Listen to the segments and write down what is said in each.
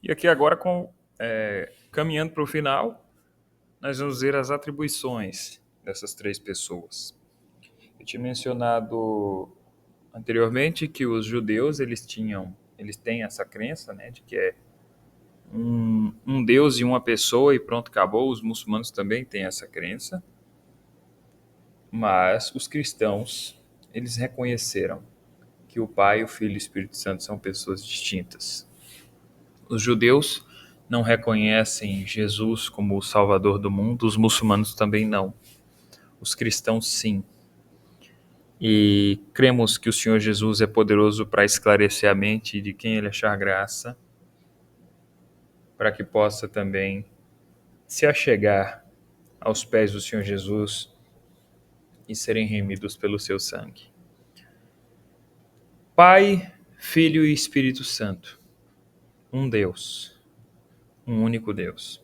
E aqui agora, caminhando para o final, nós vamos ver as atribuições dessas três pessoas. Eu tinha mencionado anteriormente que os judeus eles têm essa crença, né, de que é um Deus e uma pessoa e pronto, acabou. Os muçulmanos também têm essa crença, mas os cristãos eles reconheceram que o Pai, o Filho e o Espírito Santo são pessoas distintas. Os judeus não reconhecem Jesus como o Salvador do mundo, os muçulmanos também não. Os cristãos sim. E cremos que o Senhor Jesus é poderoso para esclarecer a mente de quem ele achar graça, para que possa também se achegar aos pés do Senhor Jesus e serem remidos pelo seu sangue. Pai, Filho e Espírito Santo. Um Deus. Um único Deus.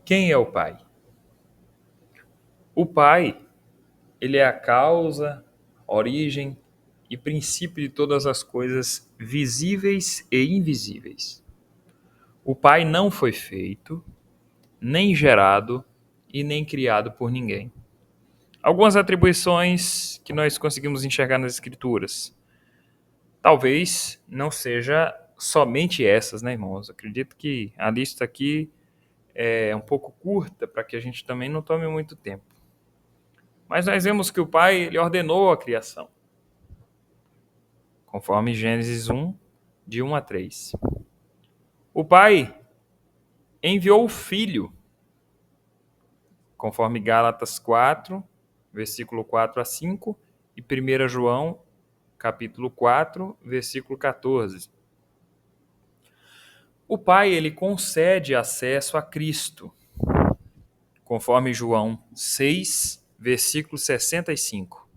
Quem é o Pai? O Pai, ele é a causa, origem e princípio de todas as coisas visíveis e invisíveis. O Pai não foi feito, nem gerado e nem criado por ninguém. Algumas atribuições que nós conseguimos enxergar nas Escrituras. Talvez não seja somente essas, né, irmãos? Acredito que a lista aqui é um pouco curta para que a gente também não tome muito tempo. Mas nós vemos que o Pai ele ordenou a criação, conforme Gênesis 1, de 1 a 3. O Pai enviou o Filho, conforme Gálatas 4, versículo 4 a 5, e 1 João, capítulo 4, versículo 14. O Pai, ele concede acesso a Cristo, conforme João 6, versículo 65.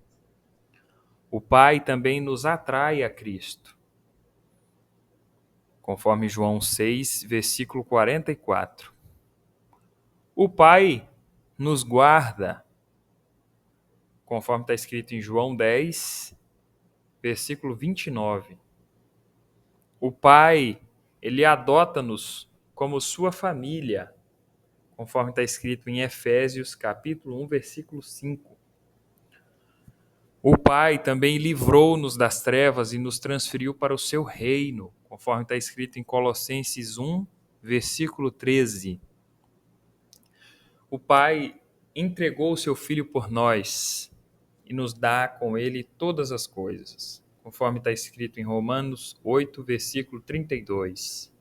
O Pai também nos atrai a Cristo, conforme João 6, versículo 44. O Pai nos guarda, conforme está escrito em João 10, versículo 29. O Pai, ele adota-nos como sua família, conforme está escrito em Efésios, capítulo 1, versículo 5. O Pai também livrou-nos das trevas e nos transferiu para o seu reino, conforme está escrito em Colossenses 1, versículo 13. O Pai entregou o seu Filho por nós e nos dá com ele todas as coisas, conforme está escrito em Romanos 8, versículo 32.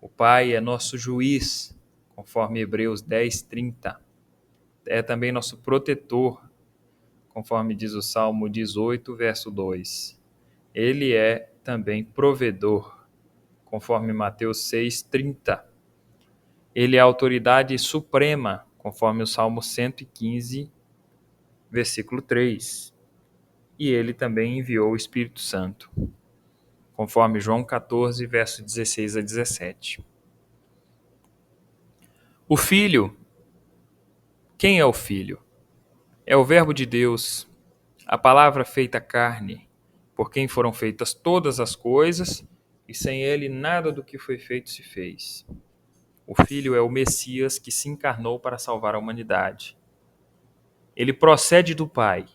O Pai é nosso juiz, conforme Hebreus 10, 30. É também nosso protetor, conforme diz o Salmo 18, verso 2. Ele é também provedor, conforme Mateus 6, 30. Ele é a autoridade suprema, conforme o Salmo 115, versículo 3. E ele também enviou o Espírito Santo, conforme João 14, verso 16 a 17. O Filho, quem é o Filho? É o Verbo de Deus, a palavra feita carne, por quem foram feitas todas as coisas, e sem ele nada do que foi feito se fez. O Filho é o Messias que se encarnou para salvar a humanidade. Ele procede do Pai.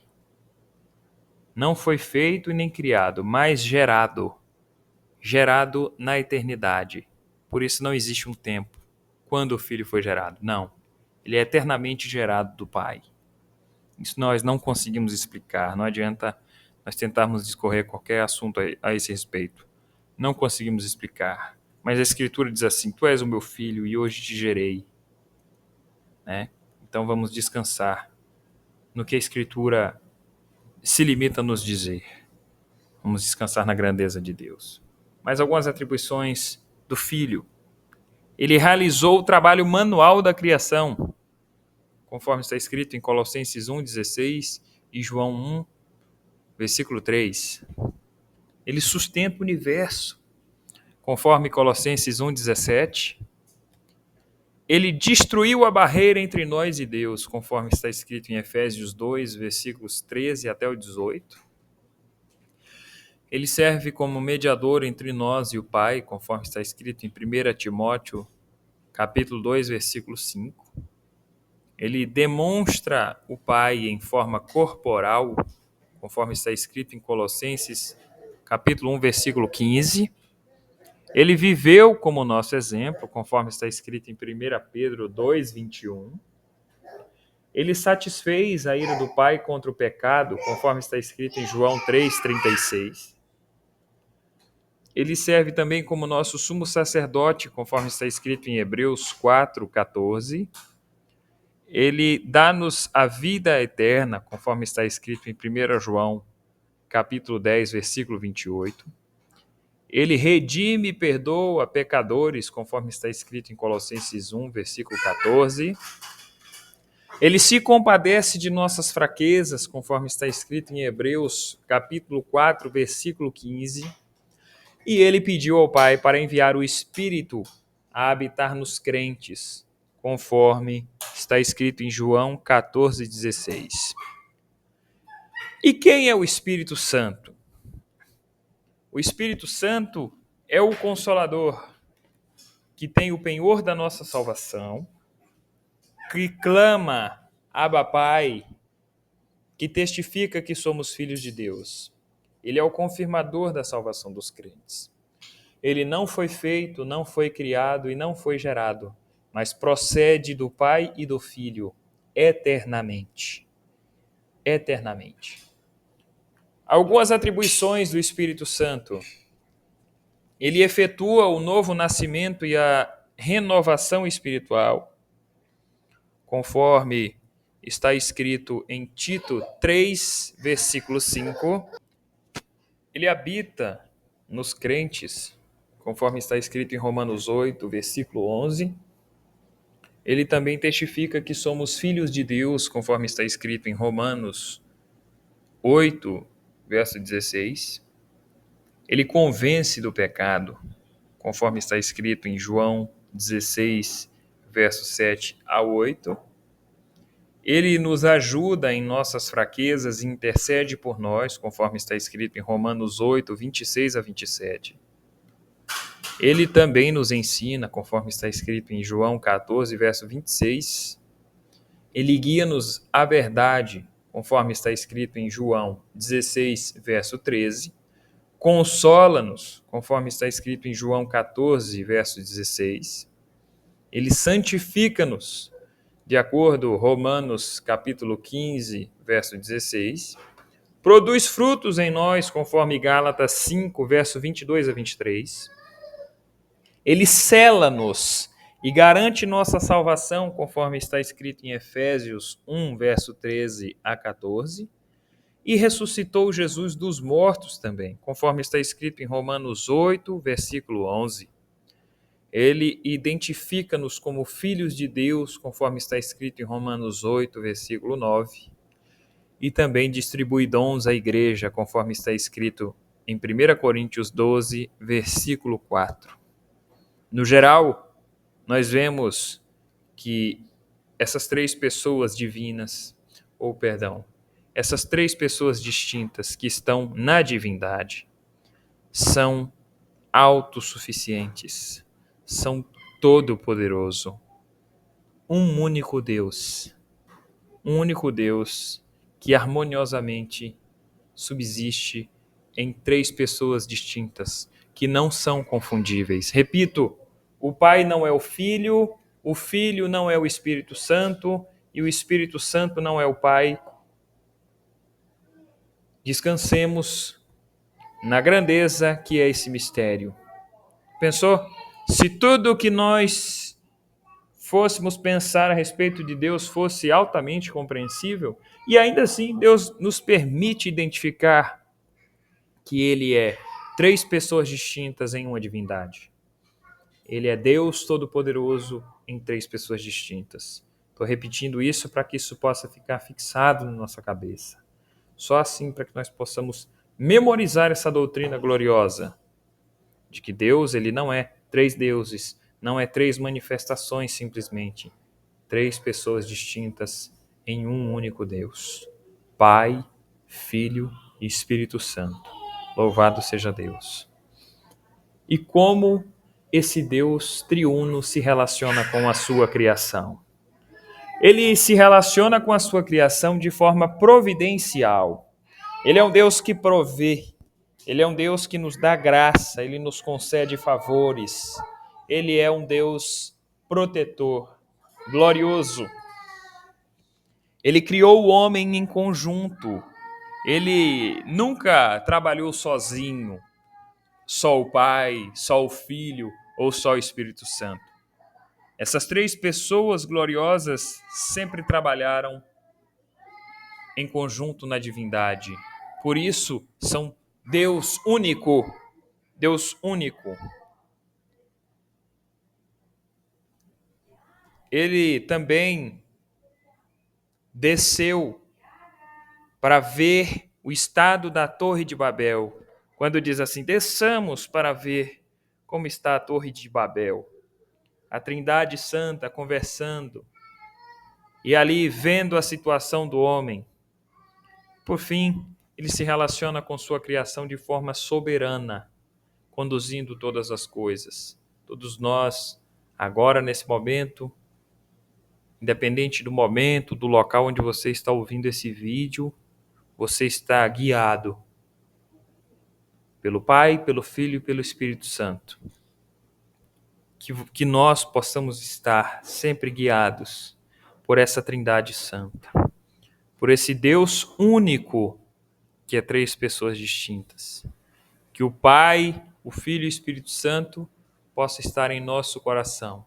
Não foi feito e nem criado, mas gerado na eternidade. Por isso não existe um tempo quando o Filho foi gerado. Não. Ele é eternamente gerado do Pai. Isso nós não conseguimos explicar. Não adianta nós tentarmos discorrer qualquer assunto a esse respeito. Não conseguimos explicar. Mas a Escritura diz assim: Tu és o meu filho e hoje te gerei. Né? Então vamos descansar no que a Escritura se limita a nos dizer. Vamos descansar na grandeza de Deus. Mas algumas atribuições do Filho. Ele realizou o trabalho manual da criação, conforme está escrito em Colossenses 1,16 e João 1, versículo 3. Ele sustenta o universo, conforme Colossenses 1,17. Ele destruiu a barreira entre nós e Deus, conforme está escrito em Efésios 2, versículos 13 até o 18. Ele serve como mediador entre nós e o Pai, conforme está escrito em 1 Timóteo, capítulo 2, versículo 5. Ele demonstra o Pai em forma corporal, conforme está escrito em Colossenses, capítulo 1, versículo 15. Ele viveu como nosso exemplo, conforme está escrito em 1 Pedro 2, 21. Ele satisfez a ira do Pai contra o pecado, conforme está escrito em João 3, 36. Ele serve também como nosso sumo sacerdote, conforme está escrito em Hebreus 4, 14. Ele dá-nos a vida eterna, conforme está escrito em 1 João, capítulo 10, versículo 28. Ele redime e perdoa pecadores, conforme está escrito em Colossenses 1, versículo 14. Ele se compadece de nossas fraquezas, conforme está escrito em Hebreus, capítulo 4, versículo 15. E ele pediu ao Pai para enviar o Espírito a habitar nos crentes, conforme está escrito em João 14, 16. E quem é o Espírito Santo? O Espírito Santo é o Consolador, que tem o penhor da nossa salvação, que clama, Abba Pai, que testifica que somos filhos de Deus. Ele é o confirmador da salvação dos crentes. Ele não foi feito, não foi criado e não foi gerado, mas procede do Pai e do Filho eternamente. Eternamente. Algumas atribuições do Espírito Santo. Ele efetua o novo nascimento e a renovação espiritual, conforme está escrito em Tito 3, versículo 5. Ele habita nos crentes, conforme está escrito em Romanos 8, versículo 11. Ele também testifica que somos filhos de Deus, conforme está escrito em Romanos 8, verso 16. Ele convence do pecado, conforme está escrito em João 16, verso 7 a 8. Ele nos ajuda em nossas fraquezas e intercede por nós, conforme está escrito em Romanos 8, 26 a 27. Ele também nos ensina, conforme está escrito em João 14, verso 26. Ele guia-nos à verdade, conforme está escrito em João 16, verso 13. Consola-nos, conforme está escrito em João 14, verso 16. Ele santifica-nos, de acordo com Romanos capítulo 15, verso 16. Produz frutos em nós, conforme Gálatas 5, verso 22 a 23. Ele sela-nos e garante nossa salvação, conforme está escrito em Efésios 1, verso 13 a 14. E ressuscitou Jesus dos mortos também, conforme está escrito em Romanos 8, versículo 11. Ele identifica-nos como filhos de Deus, conforme está escrito em Romanos 8, versículo 9. E também distribui dons à igreja, conforme está escrito em 1 Coríntios 12, versículo 4. No geral, nós vemos que essas três pessoas divinas, essas três pessoas distintas que estão na divindade, são autossuficientes, são todo-poderoso. Um único Deus que harmoniosamente subsiste em três pessoas distintas, que não são confundíveis. Repito, o Pai não é o Filho não é o Espírito Santo e o Espírito Santo não é o Pai. Descansemos na grandeza que é esse mistério. Pensou? Se tudo o que nós fôssemos pensar a respeito de Deus fosse altamente compreensível, e ainda assim Deus nos permite identificar que Ele é três pessoas distintas em uma divindade. Ele é Deus Todo-Poderoso em três pessoas distintas. Estou repetindo isso para que isso possa ficar fixado na nossa cabeça. Só assim para que nós possamos memorizar essa doutrina gloriosa de que Deus, ele não é três deuses, não é três manifestações simplesmente, três pessoas distintas em um único Deus, Pai, Filho e Espírito Santo. Louvado seja Deus. E como esse Deus triuno se relaciona com a sua criação? Ele se relaciona com a sua criação de forma providencial. Ele é um Deus que provê, ele é um Deus que nos dá graça, ele nos concede favores. Ele é um Deus protetor, glorioso. Ele criou o homem em conjunto. Ele nunca trabalhou sozinho, só o Pai, só o Filho ou só o Espírito Santo. Essas três pessoas gloriosas sempre trabalharam em conjunto na divindade. Por isso, são Deus único. Deus único. Ele também desceu para ver o estado da Torre de Babel. Quando diz assim, desçamos para ver como está a Torre de Babel. A Trindade Santa conversando e ali vendo a situação do homem. Por fim, ele se relaciona com sua criação de forma soberana, conduzindo todas as coisas. Todos nós, agora nesse momento, independente do momento, do local onde você está ouvindo esse vídeo, você está guiado pelo Pai, pelo Filho e pelo Espírito Santo. Que nós possamos estar sempre guiados por essa Trindade Santa, por esse Deus único, que é três pessoas distintas. Que o Pai, o Filho e o Espírito Santo possa estar em nosso coração.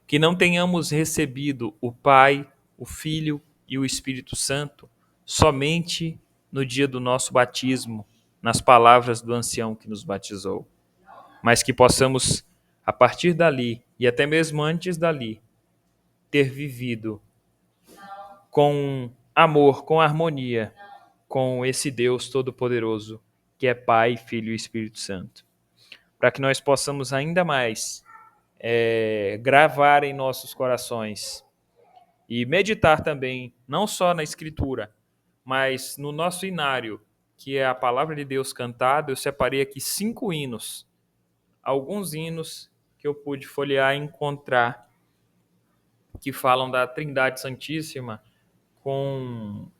Que não tenhamos recebido o Pai, o Filho e o Espírito Santo somente no dia do nosso batismo, nas palavras do ancião que nos batizou, mas que possamos, a partir dali e até mesmo antes dali, ter vivido com amor, com harmonia, com esse Deus Todo-Poderoso, que é Pai, Filho e Espírito Santo. Para que nós possamos ainda mais gravar em nossos corações e meditar também, não só na Escritura, mas no nosso inário, que é a Palavra de Deus cantada. Eu separei aqui 5 hinos, alguns hinos que eu pude folhear e encontrar, que falam da Trindade Santíssima com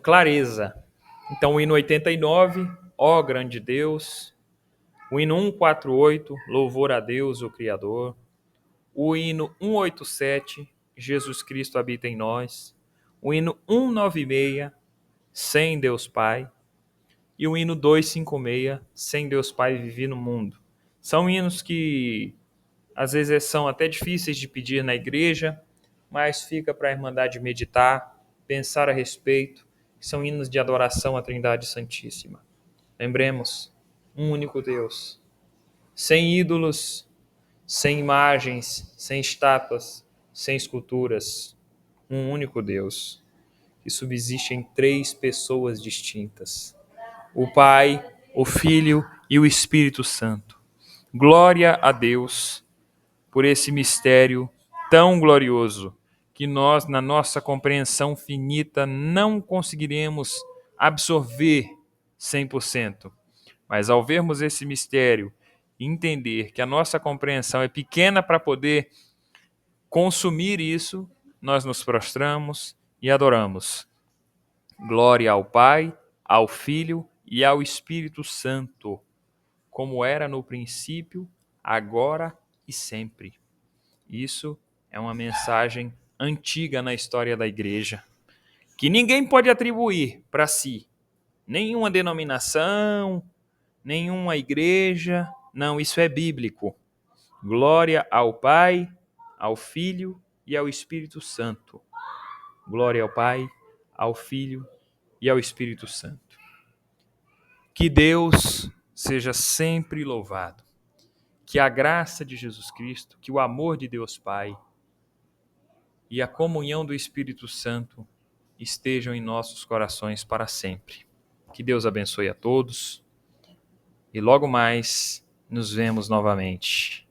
clareza. Então, o hino 89, ó grande Deus. O hino 148, louvor a Deus, o Criador. O hino 187, Jesus Cristo habita em nós. O hino 196, sem Deus Pai. E o hino 256, sem Deus Pai vivi no mundo. São hinos que às vezes são até difíceis de pedir na igreja, mas fica para a Irmandade meditar, pensar a respeito. São hinos de adoração à Trindade Santíssima. Lembremos, um único Deus, sem ídolos, sem imagens, sem estátuas, sem esculturas. Um único Deus, que subsiste em três pessoas distintas: o Pai, o Filho e o Espírito Santo. Glória a Deus por esse mistério tão glorioso que nós, na nossa compreensão finita, não conseguiremos absorver 100%. Mas ao vermos esse mistério e entender que a nossa compreensão é pequena para poder consumir isso, nós nos prostramos e adoramos. Glória ao Pai, ao Filho e ao Espírito Santo, como era no princípio, agora e sempre. Isso é uma mensagem antiga na história da igreja, que ninguém pode atribuir para si, nenhuma denominação, nenhuma igreja. Não, isso é bíblico. Glória ao Pai, ao Filho e ao Espírito Santo. Glória ao Pai, ao Filho e ao Espírito Santo. Que Deus seja sempre louvado. Que a graça de Jesus Cristo, que o amor de Deus Pai e a comunhão do Espírito Santo estejam em nossos corações para sempre. Que Deus abençoe a todos e logo mais nos vemos novamente.